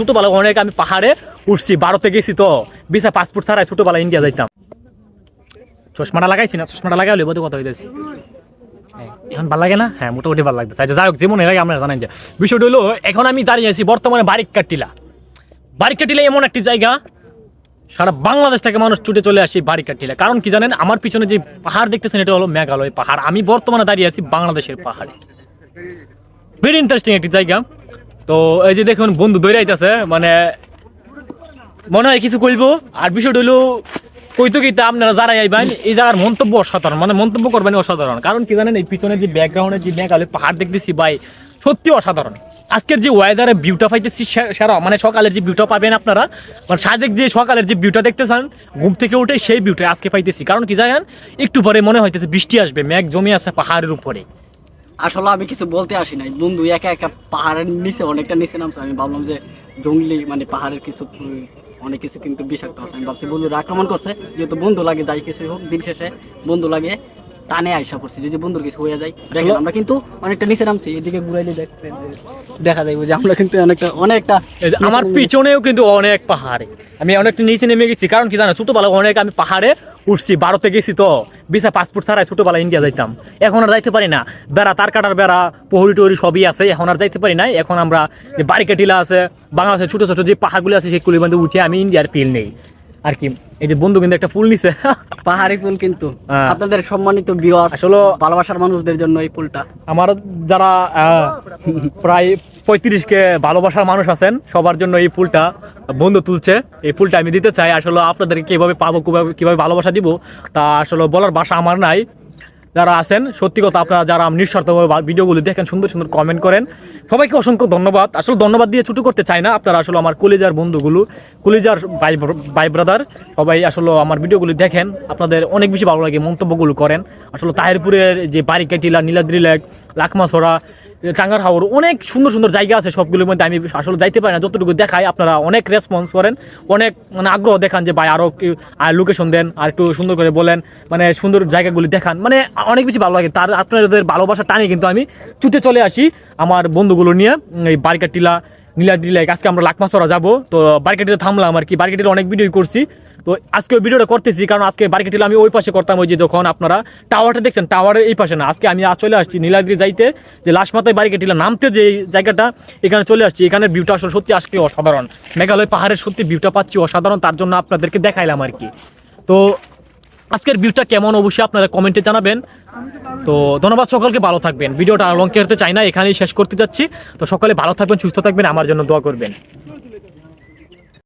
ছোটবেলায় অনেক আমি পাহাড়ে উঠছি, ভারতে গেছি তো ভিসা পাসপোর্ট ছাড়াই ছোটবেলায় ইন্ডিয়া যাইতাম। চশমাটা লাগাইছি না, চশমাটা লাগাইলে বোধ কথা হইতেছি এখন ভালো লাগে না। হ্যাঁ, মোটামুটি ভালো লাগতেছে। আচ্ছা যাই হোক, যেমন এর আগে আমরা জানাই যে বিষয়টা হলো এখন আমি দাঁড়িয়ে আছি বর্তমানে বারিক্কা টিলা। বারিক্কা টিলা এমন একটি জায়গা সারা বাংলাদেশ থেকে মানুষ ছুটে চলে আসে বারিক্কা টিলা। কারণ কি জানেন, আমার পিছনে যে পাহাড় দেখতেছেন এটা হলো মেঘালয় পাহাড়। আমি বর্তমানে দাঁড়িয়ে আছি বাংলাদেশের পাহাড়ে। ভেরি ইন্টারেস্টিং একটি জায়গা। তো এই যে দেখুন বন্ধু দৌড়ে আইতাছে, মানে মনে হয় কিছু কইব। আর বিষয়টা হলো কইতো কিতা আপনারা যারাই আইবেন এই জায়গার মন্তব্য অসাধারণ, মানে মন্তব্য করবেন অসাধারণ। কারণ কি জানেন, এই পিছনে যে ব্যাকগ্রাউন্ডে যে মেঘালয় পাহাড় দেখতেছি ভাই, সত্যি অসাধারণ। আজকের যে ওয়েদারে ভিউটা পাইতেছি সেরা, মানে সকালের যে ভিউটা পাবেন আপনারা, মানে সাজেক যে সকালের যে ভিউটা দেখতেছেন ঘুম থেকে উঠে সেই ভিউটা আজকে পাইতেছি। কারণ কি জানেন, একটু পরে মনে হইতেছে বৃষ্টি আসবে, মেঘ জমে আছে পাহাড়ের উপরে। আসলে আমি কিছু বলতে আসি নাই বন্ধু, একা একা পাহাড়ের নিচে অনেকটা নিচে নামছে। আমি ভাবলাম যে জঙ্গলি মানে পাহাড়ের কিছু অনেক কিছু কিন্তু বিষাক্ত আছে। আমি ভাবছি বন্ধুরা আক্রমণ করছে, যেহেতু বন্ধু লাগে যাই কিছু হোক দিন শেষে বন্ধু লাগে টানে আইসা পড়ছি। যদি বন্ধুর কিছু হয়ে যায় দেখেন, আমরা কিন্তু অনেকটা নিচে নামছি। এদিকে ঘুরাইলে দেখা যাবে যে আমরা কিন্তু অনেকটা আমার পিছনেও কিন্তু অনেক পাহাড়ে আমি অনেকটা নিচে নেমে গেছি। কারণ কি জানো, ছোটবেলায় অনেক আমি পাহাড়ে উঠছি, ভারতে গেছি তো ভিসা পাসপোর্ট ছাড়াই ছোটবেলায় ইন্ডিয়া যাইতাম। এখন আর যাইতে পারি না, বেড়া তার কাটার বেড়া পহরি টহরি সবই আছে, এখন আর যাইতে পারি না। এখন আমরা যে বারিক্কা টিলা আছে, বাংলাদেশের ছোটো ছোটো যে পাহাড়গুলি আছে সেগুলি মধ্যে উঠে আমি ইন্ডিয়ার ফিল নেই আর কি। এই যে বন্ধু কিন্তু একটা ফুল নিছে, পাহাড়ি ফুল কিন্তু আপনাদের সম্মানিত ভিউয়ার্স, আসলে ভালোবাসার মানুষদের জন্য এই ফুলটা। আমার যারা প্রায় 35কে ভালোবাসার মানুষ আছেন সবার জন্য এই ফুলটা বন্ধু তুলছে। এই ফুলটা আমি দিতে চাই। আসলে আপনাদেরকে কিভাবে পাবো, কিভাবে ভালোবাসা দিব তা আসলে বলার ভাষা আমার নাই। যারা আছেন সত্যি কথা, আপনারা যারা নিঃস্বার্থভাবে ভিডিওগুলো দেখেন, সুন্দর সুন্দর কমেন্ট করেন, সবাইকে অসংখ্য ধন্যবাদ। আসলে ধন্যবাদ দিয়ে ছুটো করতে চাই না। আপনারা আসলে আমার কলিজার বন্ধুগুলো, কলিজার ভাই ব্রাদার সবাই আসলে আমার ভিডিওগুলো দেখেন, আপনাদের অনেক বেশি ভালো লাগে, মন্তব্যগুলো করেন। আসলে তাহিরপুরের যে বারিক্কা টিলা, নীলাদ্রি লেক, লাকমাছড়া, টাঙ্গার হাওর, অনেক সুন্দর সুন্দর জায়গা আছে। সবগুলোর মধ্যে আমি আসলে যাইতে পারি না, যতটুকু দেখাই আপনারা অনেক রেসপন্স করেন, অনেক মানে আগ্রহ দেখান যে ভাই আরও আর লোকেশন দেন, আর একটু সুন্দর করে বলেন, মানে সুন্দর জায়গাগুলি দেখান, মানে অনেক বেশি ভালো লাগে। তার আপনাদের ভালোবাসা টানে কিন্তু আমি ছুটে চলে আসি আমার বন্ধুগুলো নিয়ে এই বারিক্কা টিলা, নীলাদ্রি লেক। আজকে আমরা লাকমাছড়া যাবো, তো বারিক্কা টিলা থামলাম আর কি। বারিক্কা টিলা অনেক ভিডিও করছি, তো আজকে ওই ভিডিওটা করতেছি কারণ আজকে বারিক্কা টিলা আমি ওই পাশে করতাম, ওই যে যখন আপনারা টাওয়ারটা দেখছেন টাওয়ারের এই পাশে না। আজকে আমি চলে আসছি নীলাদ্রি যাইতে, যে লাস্ট মাথায় বারিক্কা টিলা নামতে যে জায়গাটা, এখানে চলে আসছি। এখানের ভিউটা আসলে সত্যি আজকে অসাধারণ, মেঘালয় পাহাড়ের সত্যি ভিউটা পাচ্ছি অসাধারণ, তার জন্য আপনাদেরকে দেখাইলাম আর কি। তো আজকের ভিউটা কেমন অবশ্যই আপনারা কমেন্টে জানাবেন। তো ধন্যবাদ সকলকে, ভালো থাকবেন। ভিডিওটা লং করতে চাই না, এখানেই শেষ করতে যাচ্ছি। তো সকলে ভালো থাকবেন, সুস্থ থাকবেন, আমার জন্য দোয়া করবেন।